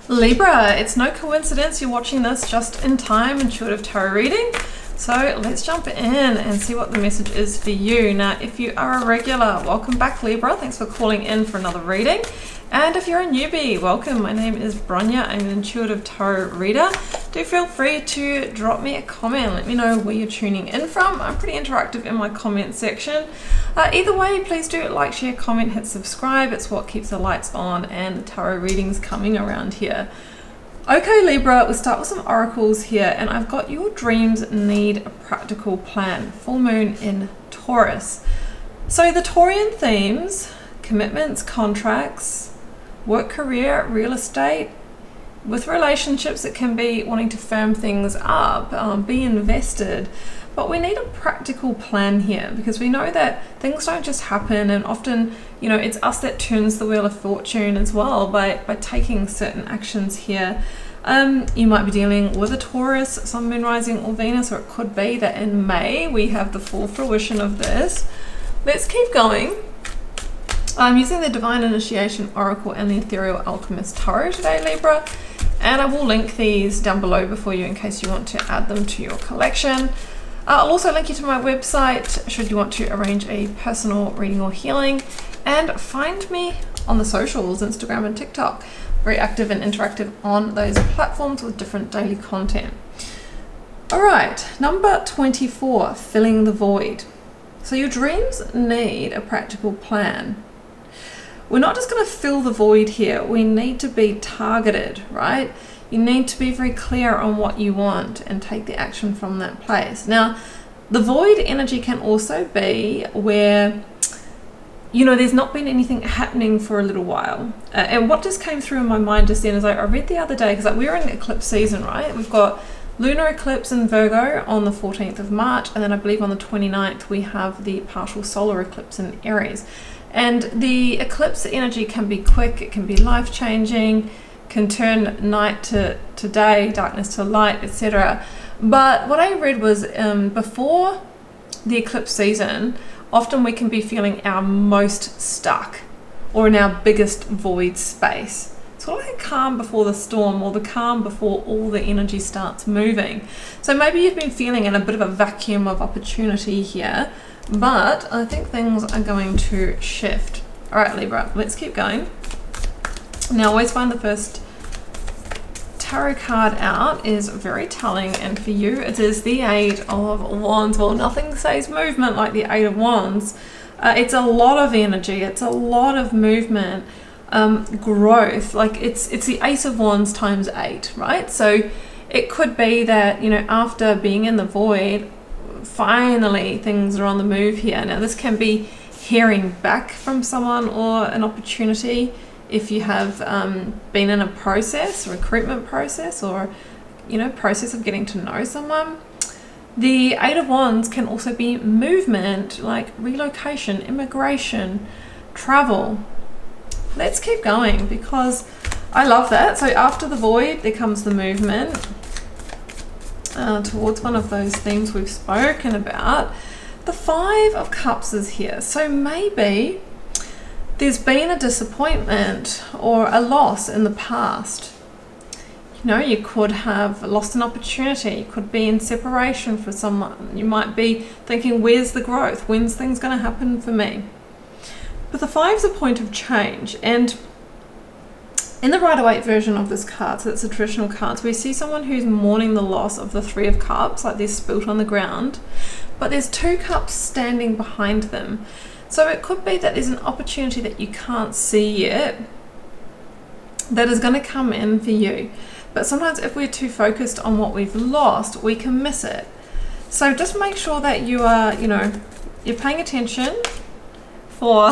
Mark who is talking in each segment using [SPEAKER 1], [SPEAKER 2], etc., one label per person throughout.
[SPEAKER 1] Libra, it's no coincidence you're watching this just in time, intuitive tarot reading. So let's jump in and see what the message is for you. Now, if you are a regular, welcome back Libra. Thanks for calling in for another reading. And if you're a newbie, welcome. My name is Bronya. I'm an intuitive tarot reader. Do feel free to drop me a comment. Let me know where you're tuning in from. I'm pretty interactive in my comment section. Either way, please do like, share, comment, hit subscribe. It's what keeps the lights on and the tarot readings coming around here. Okay, Libra, we'll start with some oracles here, and I've got your dreams need a practical plan. Full moon in Taurus. So the Taurian themes, commitments, contracts, work, career, real estate. With relationships, it can be wanting to firm things up, be invested. But we need a practical plan here because we know that things don't just happen, and often, you know, it's us that turns the wheel of fortune as well by taking certain actions here. You might be dealing with a Taurus, Sun, Moon, Rising, or Venus, or it could be that in May we have the full fruition of this. Let's keep going. I'm using the Divine Initiation Oracle and the Ethereal Alchemist Tarot today, Libra, and I will link these down below for you in case you want to add them to your collection. I'll also link you to my website should you want to arrange a personal reading or healing, and find me on the socials, Instagram and TikTok. Very active and interactive on those platforms with different daily content. All right, number 24, filling the void. So your dreams need a practical plan. We're not just going to fill the void here. We need to be targeted, right? You need to be very clear on what you want and take the action from that place. Now, the void energy can also be where, you know, there's not been anything happening for a little while. And what just came through in my mind just then is I read the other day, because we're in the eclipse season, right? We've got lunar eclipse in Virgo on the 14th of March, and then I believe on the 29th we have the partial solar eclipse in Aries. And the eclipse energy can be quick, it can be life-changing, can turn night to day, darkness to light, etc. But what I read was before the eclipse season, often we can be feeling our most stuck or in our biggest void space. Sort of like a calm before the storm, or the calm before all the energy starts moving. So maybe you've been feeling in a bit of a vacuum of opportunity here, but I think things are going to shift. All right, Libra, let's keep going. Now, always find the first tarot card out is very telling, and for you it is the Eight of Wands. Well, nothing says movement like the Eight of Wands. It's a lot of energy, it's a lot of movement, growth. Like it's the Ace of Wands times 8, right? So it could be that, you know, after being in the void, finally things are on the move here. Now, this can be hearing back from someone or an opportunity. If you have been in a process, recruitment process, or, you know, process of getting to know someone. The Eight of Wands can also be movement, like relocation, immigration, travel. Let's keep going because I love that. So after the void, there comes the movement towards one of those themes we've spoken about. The Five of Cups is here. So maybe there's been a disappointment or a loss in the past. You know, you could have lost an opportunity. You could be in separation for someone. You might be thinking, where's the growth? When's things going to happen for me? But the Five's a point of change. And in the Rider-Waite version of this card, so it's a traditional card, so we see someone who's mourning the loss of the Three of Cups, like they're spilt on the ground. But there's two cups standing behind them. So it could be that there's an opportunity that you can't see yet that is going to come in for you. But sometimes if we're too focused on what we've lost, we can miss it. So just make sure that you are, you know, you're paying attention for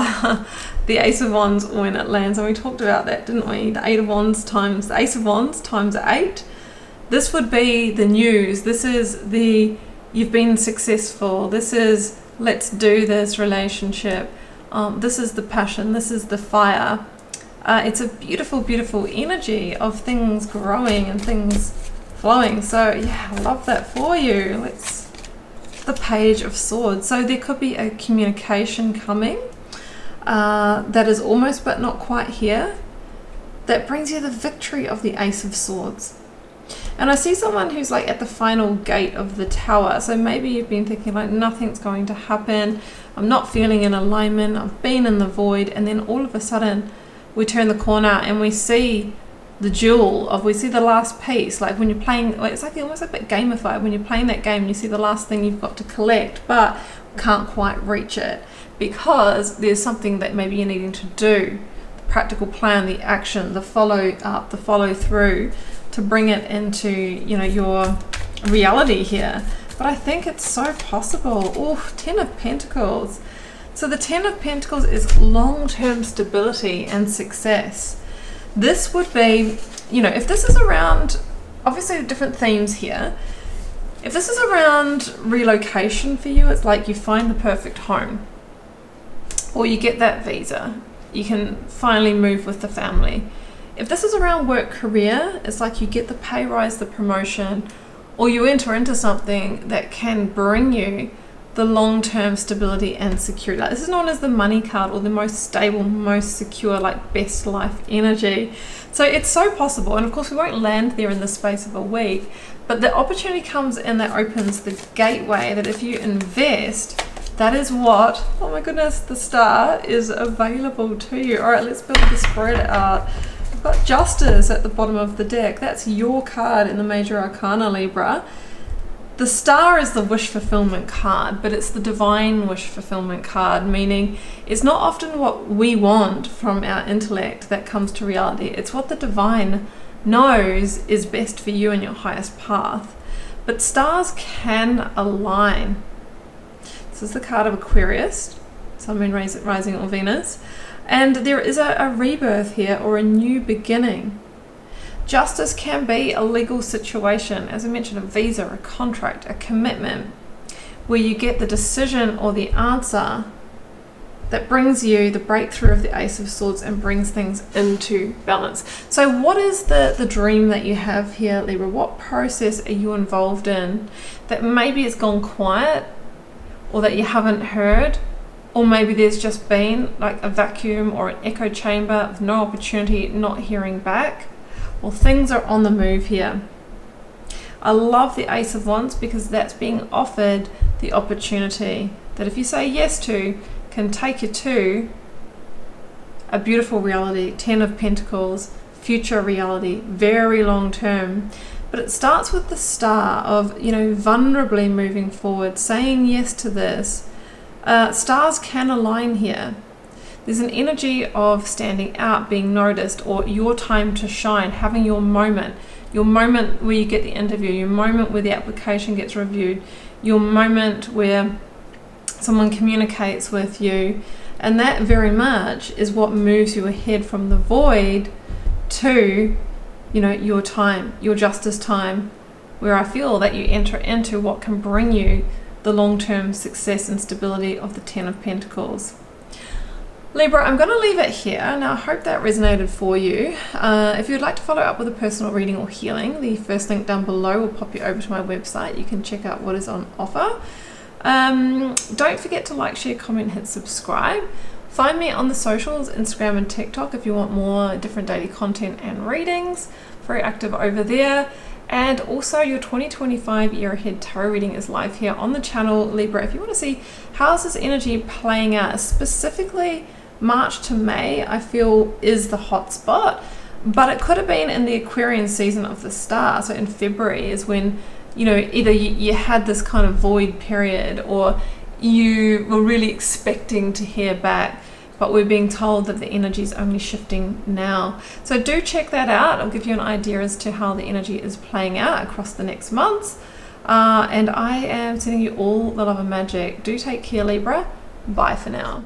[SPEAKER 1] the Ace of Wands when it lands. And we talked about that, didn't we? The Eight of Wands times the Ace of Wands times 8. This would be the news. This is the, you've been successful. This is, let's do this relationship. This is the passion. This is the fire. It's a beautiful, beautiful energy of things growing and things flowing. So yeah, I love that for you. Let's, the Page of Swords. So there could be a communication coming that is almost but not quite here. that brings you the victory of the Ace of Swords. And I see someone who's like at the final gate of the Tower. So maybe you've been thinking like nothing's going to happen. I'm not feeling in alignment. I've been in the void. And then all of a sudden we turn the corner and we see the jewel of, we see the last piece. Like when you're playing, it's like almost a bit gamified. When you're playing that game, you see the last thing you've got to collect, but can't quite reach it because there's something that maybe you're needing to do. The practical plan, the action, the follow up, the follow through, to bring it into, you know, your reality here. But I think it's so possible. Oh, 10 of Pentacles. So the 10 of Pentacles is long-term stability and success. This would be, you know, if this is around, obviously different themes here. If this is around relocation for you, it's like you find the perfect home, or you get that visa, you can finally move with the family. If this is around work career, it's like you get the pay rise, the promotion, or you enter into something that can bring you the long-term stability and security. Like, this is known as the money card, or the most stable, most secure, like best life energy. So it's so possible. And of course we won't land there in the space of a week, but the opportunity comes and that opens the gateway that if you invest, that is what, oh my goodness, the Star is available to you. All right, let's build the spread out. I've got Justice at the bottom of the deck. That's your card in the Major Arcana, Libra. The Star is the wish fulfillment card, but it's the divine wish fulfillment card, meaning it's not often what we want from our intellect that comes to reality. It's what the divine knows is best for you and your highest path. But stars can align. This is the card of Aquarius, Sun, Moon, Rising or Venus. And there is a rebirth here, or a new beginning. Justice can be a legal situation, as I mentioned, a visa, a contract, a commitment, where you get the decision or the answer that brings you the breakthrough of the Ace of Swords and brings things into balance. So what is the dream that you have here, Libra? What process are you involved in that maybe it's gone quiet, or that you haven't heard? Or maybe there's just been like a vacuum or an echo chamber with no opportunity, not hearing back. Well, things are on the move here. I love the Ace of Wands because that's being offered the opportunity that if you say yes to, can take you to a beautiful reality. 10 of Pentacles, future reality, very long term. But it starts with the Star of, you know, vulnerably moving forward, saying yes to this. Stars can align here. There's an energy of standing out, being noticed, or your time to shine, having your moment where you get the interview, your moment where the application gets reviewed, your moment where someone communicates with you. And that very much is what moves you ahead from the void to, you know, your time, your justice time, where I feel that you enter into what can bring you the long-term success and stability of the 10 of Pentacles. Libra, I'm going to leave it here. Now, I hope that resonated for you. If you'd like to follow up with a personal reading or healing, the first link down below will pop you over to my website. You can check out what is on offer. Don't forget to like, share, comment, hit subscribe. Find me on the socials, Instagram and TikTok, if you want more different daily content and readings. Very active over there. And also your 2025 year ahead tarot reading is live here on the channel, Libra. If you want to see how's this energy playing out, specifically March to May, I feel is the hot spot, but it could have been in the Aquarian season of the Star. So in February is when, you know, either you had this kind of void period, or you were really expecting to hear back, but we're being told that the energy is only shifting now. So do check that out. I'll give you an idea as to how the energy is playing out across the next months. And I am sending you all the love and magic. Do take care, Libra. Bye for now.